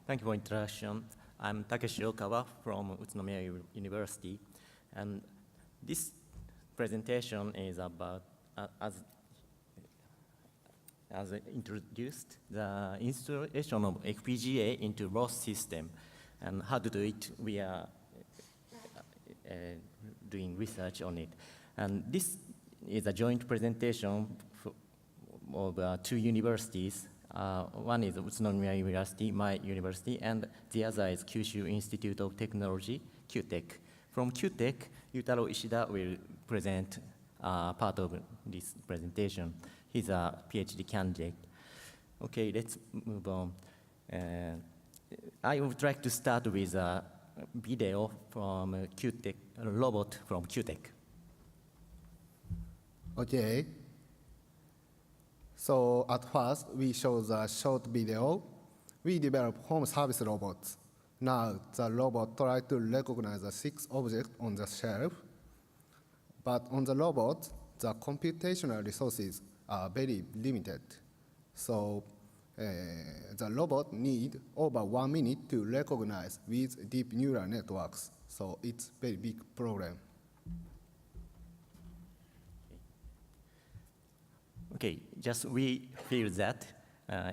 Thank you for introduction. I'm Takeshi Okawa from Utsunomiya University, and this presentation is about, as introduced, the installation of FPGA into ROS system, and how to do it. We are doing research on it, and this is a joint presentation of two universities. One is Utsunomiya University, my university, and the other is Kyushu Institute of Technology, QTech. From QTech, Yutaro Ishida will present part of this presentation. He's a PhD candidate. Okay, let's move on. I would like to start with a video from QTech, a robot from QTech. Okay. So at first, we show the short video. We develop home service robots. Now the robot tries to recognize the 6 objects on the shelf. But on the robot, the computational resources are very limited. So the robot needs over 1 minute to recognize with deep neural networks. So it's a very big problem. Okay, just we feel that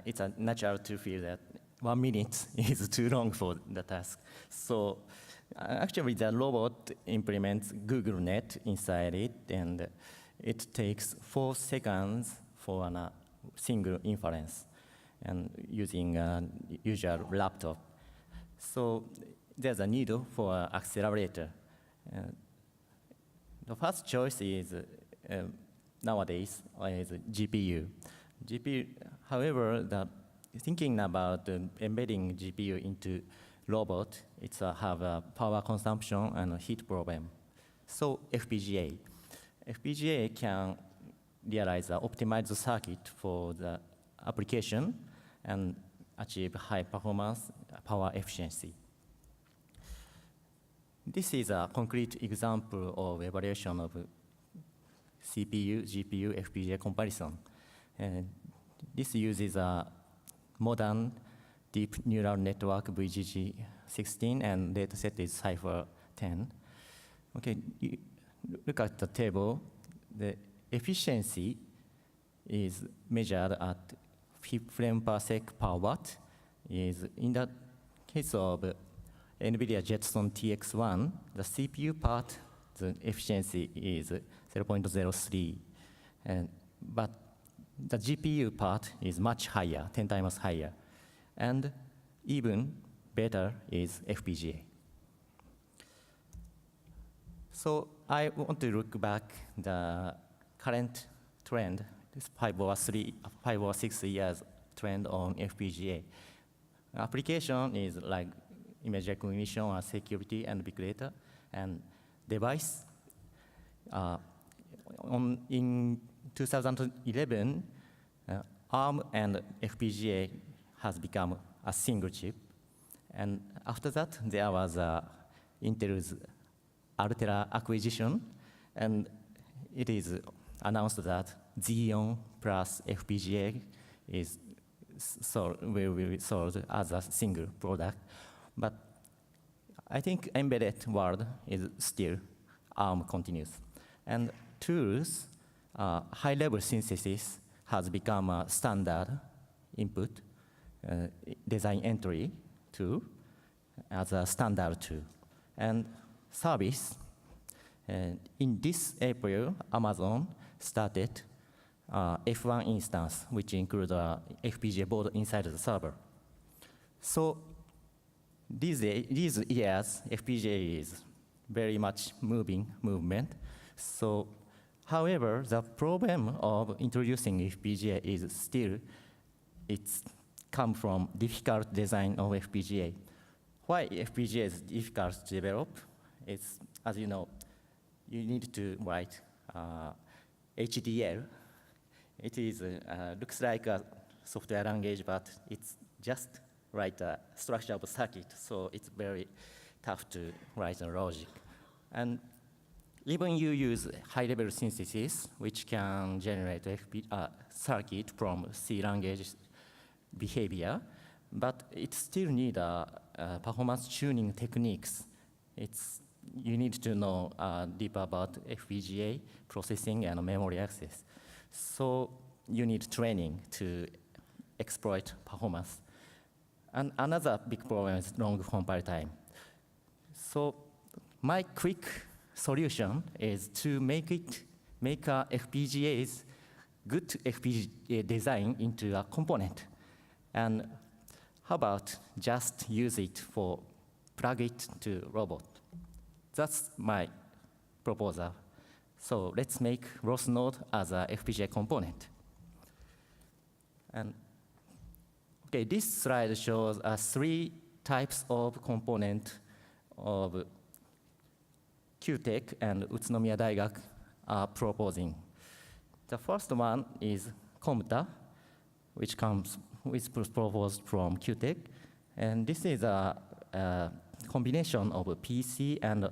it's natural to feel that 1 minute is too long for the task. So actually the robot implements Google Net inside it, and it takes 4 seconds for a single inference and using a usual laptop. So there's a need for an accelerator. The first choice is nowadays is GPU. However, thinking about embedding GPU into robot, it's have a power consumption and a heat problem. So FPGA. FPGA can realize an optimized circuit for the application and achieve high performance, power efficiency. This is a concrete example of evaluation of CPU, GPU, FPGA comparison. This uses a modern deep neural network VGG16, and dataset is Cypher 10. Okay, look at the table. The efficiency is measured at frame per sec per watt. In the case of NVIDIA Jetson TX1, the CPU part, the efficiency is 0.03, but the GPU part is much higher, 10 times higher, and even better is FPGA. So I want to look back the current trend, this 5 or 6 years trend on FPGA. Application is like image recognition or security and big data, and device. In 2011, ARM and FPGA has become a single chip. And after that, there was Intel's Altera acquisition, and it is announced that Xeon plus FPGA will be sold as a single product. But I think embedded world is still ARM continues. And tools, high-level synthesis has become a standard input, design entry tool as a standard tool. And service, in this April, Amazon started F1 instance, which includes a FPGA board inside the server. So these years, FPGA is very much movement. So, however, the problem of introducing FPGA is still, it's come from difficult design of FPGA. Why FPGA is difficult to develop? It's, as you know, you need to write HDL. It is looks like a software language, but it's just write a structure of a circuit, so it's very tough to write a logic. And even you use high-level synthesis, which can generate circuit from C language behavior, but it still need performance tuning techniques. You need to know deep about FPGA processing and memory access. So you need training to exploit performance. And another big problem is long compile time. So my quick solution is to make FPGA's good FPGA design into a component. And how about just use it for plug it to robot? That's my proposal. So let's make ROS node as a FPGA component. And okay, this slide shows 3 types of component of QTech and Utsunomiya Daigak are proposing. The first one is Comta, which was proposed from QTech. And this is a combination of a PC and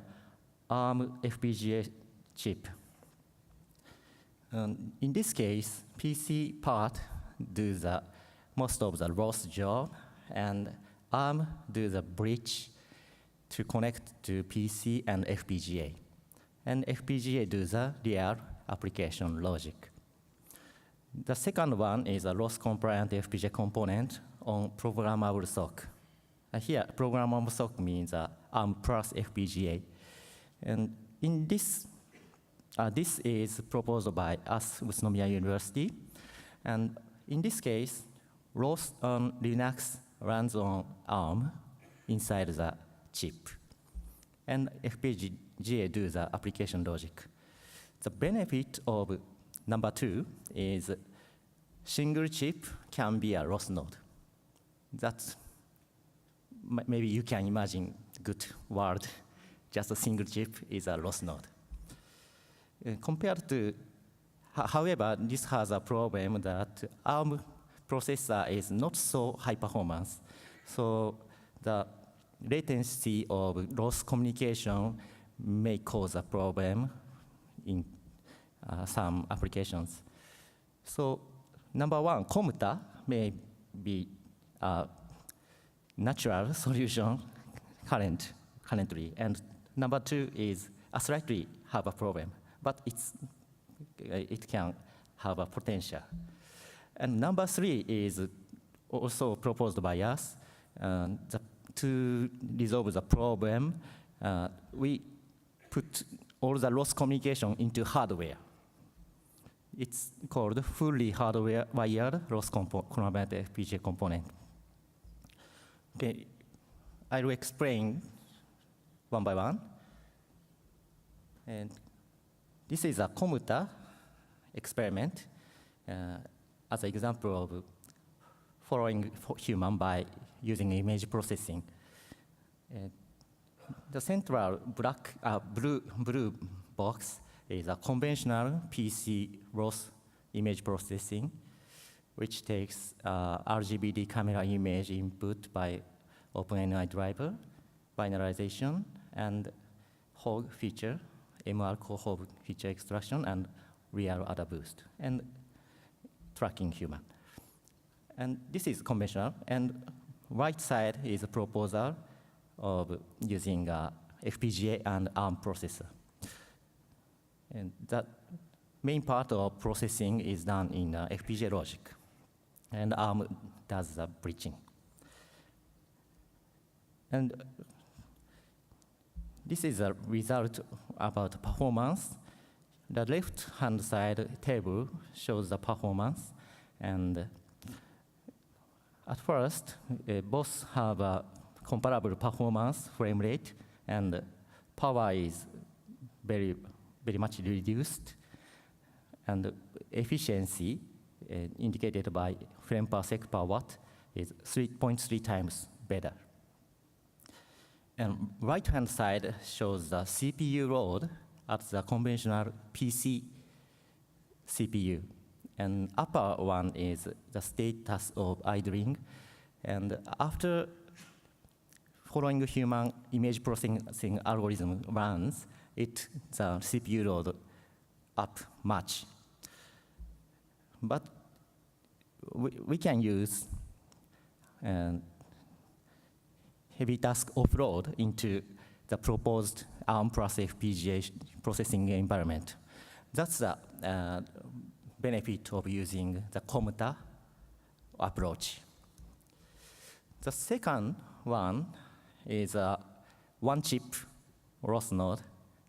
ARM FPGA chip. In this case, PC part do most of the ROS job, and ARM do the bridge to connect to PC and FPGA. And FPGA do the real application logic. The second one is a ROS-compliant FPGA component on programmable SoC. Here, programmable SoC means ARM plus FPGA. And in this is proposed by us, Utsunomiya University. And in this case, ROS on Linux runs on ARM inside the chip. And FPGA do the application logic. The benefit of number 2 is single chip can be a ROS node. That's maybe you can imagine good world. Just a single chip is a ROS node. Compared to, however, this has a problem that ARM processor is not so high performance. So the latency of ROS communication may cause a problem in some applications. So number 1, Comta may be a natural solution currently. And number 2 is slightly have a problem, but it can have a potential. And number 3 is also proposed by us. To resolve the problem, we put all the ROS communication into hardware. It's called fully hardware-wired ROS compliant FPGA component. Okay, I will explain one by one. And this is a Comta experiment as an example of following human by using image processing. The central blue box is a conventional PC ROS image processing, which takes RGBD camera image input by OpenNI driver, binarization, and hog feature, MR co-hog feature extraction, and real ADA boost, and tracking human. And this is conventional, and right side is a proposal of using FPGA and ARM processor. And that main part of processing is done in FPGA logic, and ARM does the bridging. And this is a result about performance. The left-hand side table shows the performance, and at first, both have a comparable performance frame rate, and power is very much reduced, and efficiency indicated by frame per sec per watt is 3.3 times better. And right-hand side shows the CPU load at the conventional PC CPU. And upper one is the status of idling. And after following human image processing algorithm runs, the CPU load up much. But we can use and heavy task offload into the proposed ARM plus FPGA processing environment. That's the benefit of using the commuter approach. The second one is a one-chip ROS node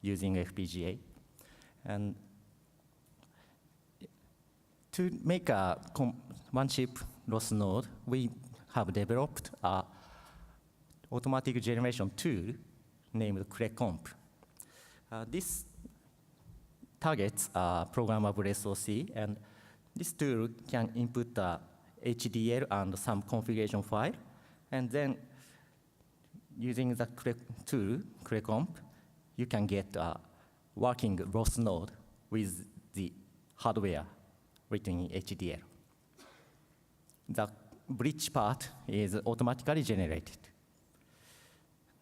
using FPGA. And to make a one-chip ROS node, we have developed a automatic generation tool named CreComp. This targets a programmable SoC, and this tool can input a HDL and some configuration file, and then using the tool, CreComp, you can get a working ROS node with the hardware written in HDL. The bridge part is automatically generated.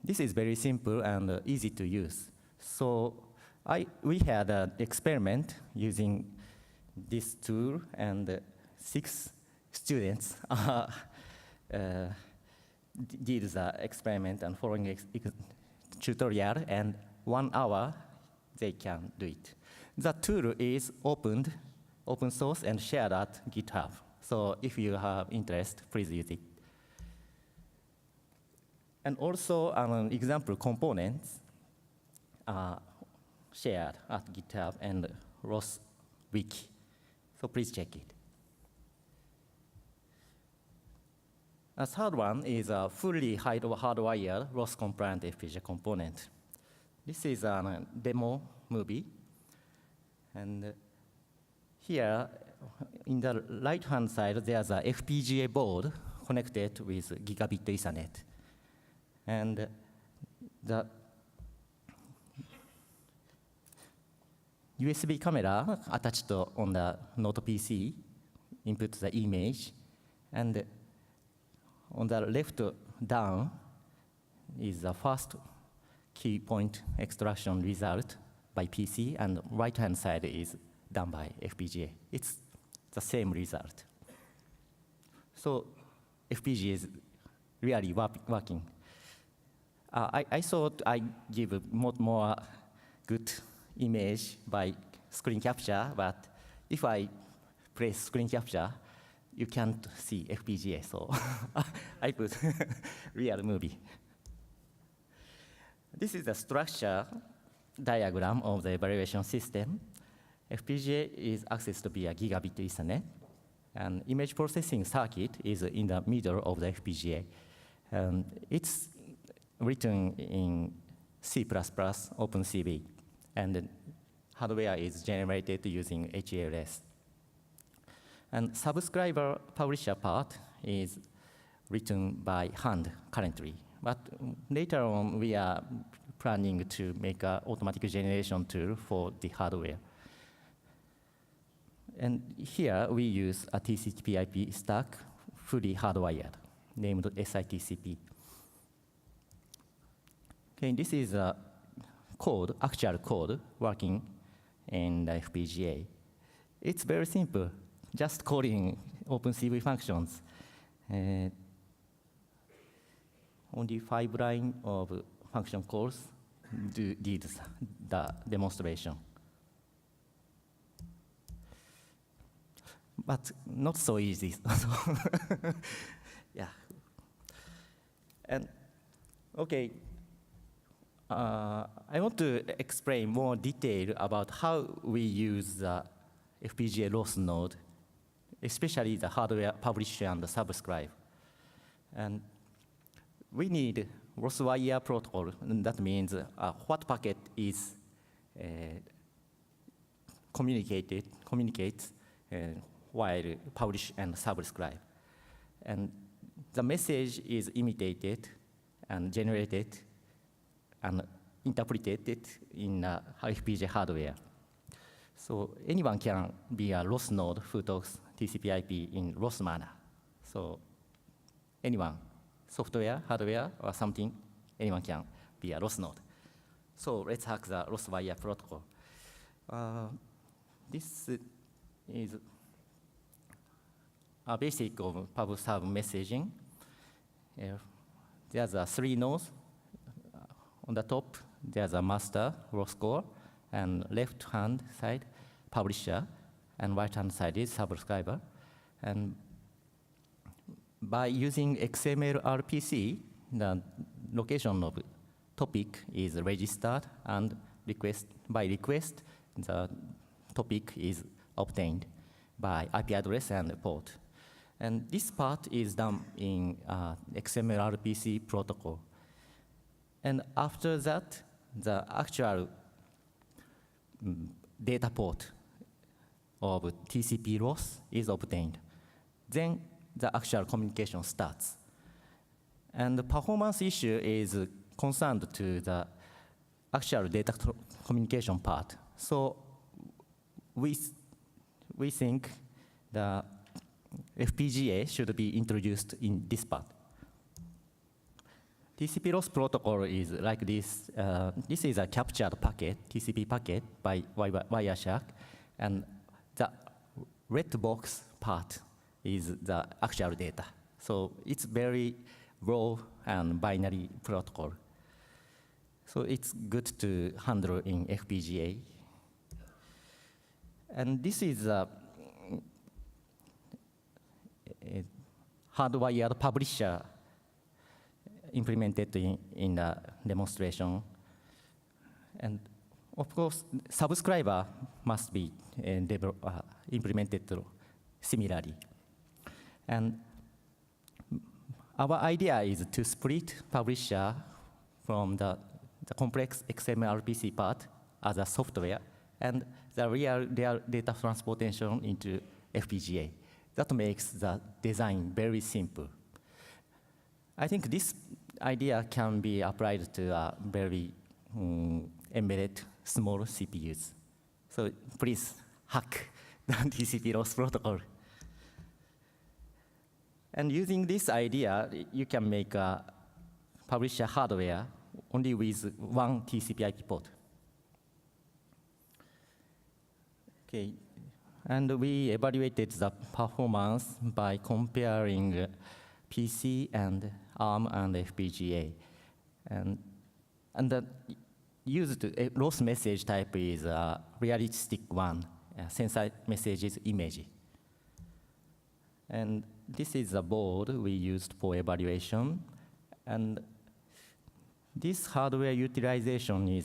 This is very simple and easy to use. So we had an experiment using this tool, and 6 students did the experiment and following tutorial, and 1 hour they can do it. The tool is open source and shared at GitHub. So if you have interest, please use it. And also, example components are shared at GitHub and ROS Wiki. So please check it. A third one is a fully hardwired ROS-compliant FPGA component. This is a demo movie. And here, in the right-hand side, there's a FPGA board connected with gigabit Ethernet. And the USB camera attached on the Note PC inputs the image, and on the left down is the first key point extraction result by PC, and right-hand side is done by FPGA. It's the same result. So FPGA is really working. I thought I give a more good image by screen capture, but if I press screen capture, you can't see FPGA, so I put real movie. This is the structure diagram of the evaluation system. FPGA is accessed via gigabit Ethernet, and image processing circuit is in the middle of the FPGA. It's written in C++, OpenCV, and the hardware is generated using HLS. And subscriber publisher part is written by hand currently, but later on we are planning to make an automatic generation tool for the hardware. And here we use a TCP/IP stack, fully hardwired, named SITCP. Okay, this is a code, actual code, working in the FPGA. It's very simple, just calling OpenCV functions. Only 5 lines of function calls did the demonstration. But not so easy. Yeah. And okay, I want to explain more detail about how we use the FPGA ROS node, especially the hardware publish and subscribe. And we need ROS wire protocol. And that means what packet is communicates while publish and subscribe. And the message is imitated and generated and interpreted in FPGA hardware. So anyone can be a ROS node who talks TCP/IP in ROS manner. So anyone, software, hardware, or something, anyone can be a ROS node. So let's hack the ROS wire protocol. This is a basic of pub-sub messaging. there's three nodes. On the top, there's a master, ROSCon, and left-hand side, publisher, and right-hand side is subscriber. And by using XML RPC, the location of topic is registered, and by request, the topic is obtained by IP address and port. And this part is done in XML RPC protocol. And after that, the actual data port of TCP ROS is obtained. Then the actual communication starts. And the performance issue is concerned to the actual data communication part. So we think the FPGA should be introduced in this part. TCP ROS protocol is like this. This is a captured packet, TCP packet by Wireshark, and the red box part is the actual data. So it's very raw and binary protocol. So it's good to handle in FPGA. And this is a hardwired publisher implemented in the demonstration. And of course, subscriber must be implemented similarly. And our idea is to split publisher from the complex XML RPC part as a software and the real data transportation into FPGA. That makes the design very simple. I think this idea can be applied to very embedded small CPUs. So please hack the TCP ROS protocol. And using this idea, you can make a publisher hardware only with one TCP IP port. Okay, and we evaluated the performance by comparing PC and ARM and FPGA. And the used ROS message type is a realistic one. Sensor message is image. And this is a board we used for evaluation. And this hardware utilization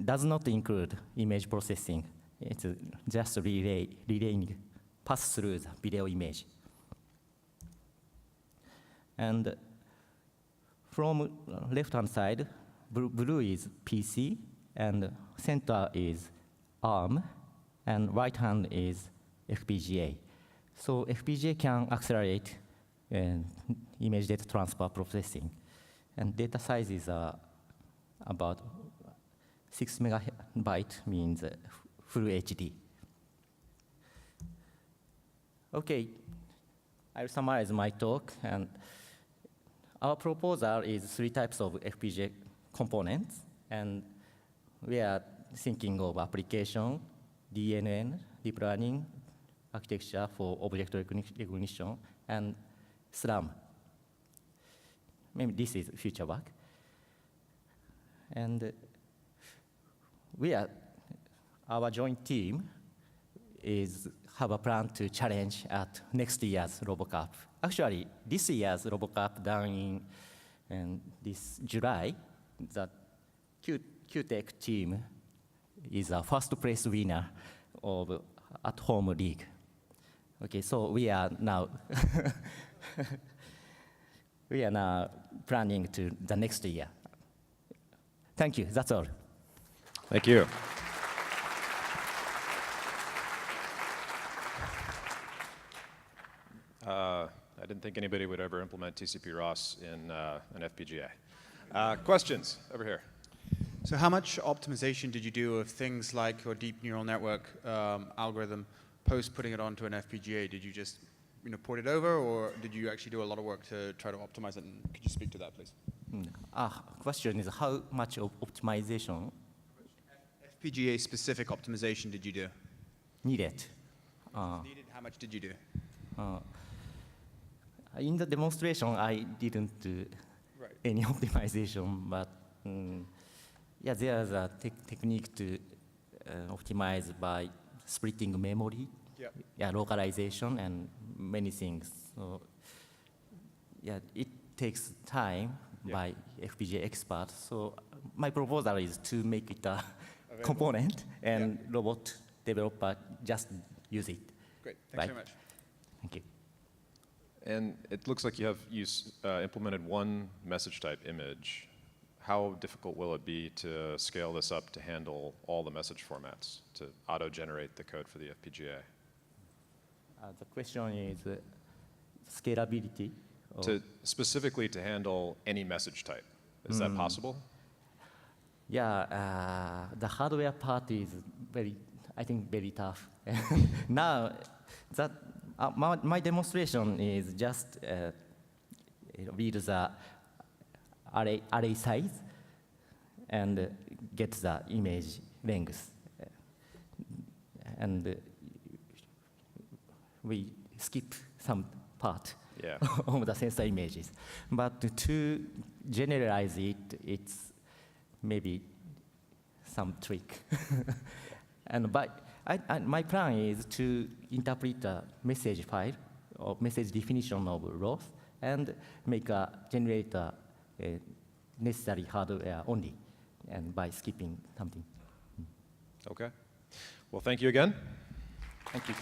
does not include image processing. It's just relaying pass through the video image. And from left-hand side, blue is PC, and center is ARM, and right hand is FPGA. So FPGA can accelerate image data transfer processing. And data size is about 6 megabyte, means full HD. Okay, I'll summarize my talk. And our proposal is 3 types of FPGA components. And we are thinking of application, DNN, deep learning, architecture for object recognition, and SLAM. Maybe this is future work. And our joint team have a plan to challenge at next year's RoboCup. Actually, this year's RoboCup done in this July, the QTech team is a first place winner of at-home league. Okay, so we are now planning to the next year. Thank you. That's all. Thank you. I didn't think anybody would ever implement TCP ROS in an FPGA. Questions over here? So how much optimization did you do of things like your deep neural network algorithm post putting it onto an FPGA? Did you just port it over, or did you actually do a lot of work to try to optimize it? And could you speak to that, please? Question is how much of optimization FPGA specific optimization did you do? needed? Needed, how much did you do? In the demonstration, I didn't do Right. any optimization, but yeah, there's a technique to optimize by splitting memory, Yep. yeah, localization, and many things. So yeah, it takes time Yeah. by FPGA experts. So my proposal is to make it a Available. component, and robot developer just use it. Great. Thanks Right. very much. Thank you. And it looks like you implemented one message type image. How difficult will it be to scale this up to handle all the message formats, to auto-generate the code for the FPGA? The question is scalability. Specifically to handle any message type. Is that possible? Yeah, the hardware part is I think, very tough. Now, my demonstration is just read the array size and get the image length. And we skip some part Yeah. of the sensor images. But to generalize it, it's maybe some trick. And my plan is to interpret a message file or message definition of ROS and generate a necessary hardware only, and by skipping something. Okay. Well, thank you again. Thank you.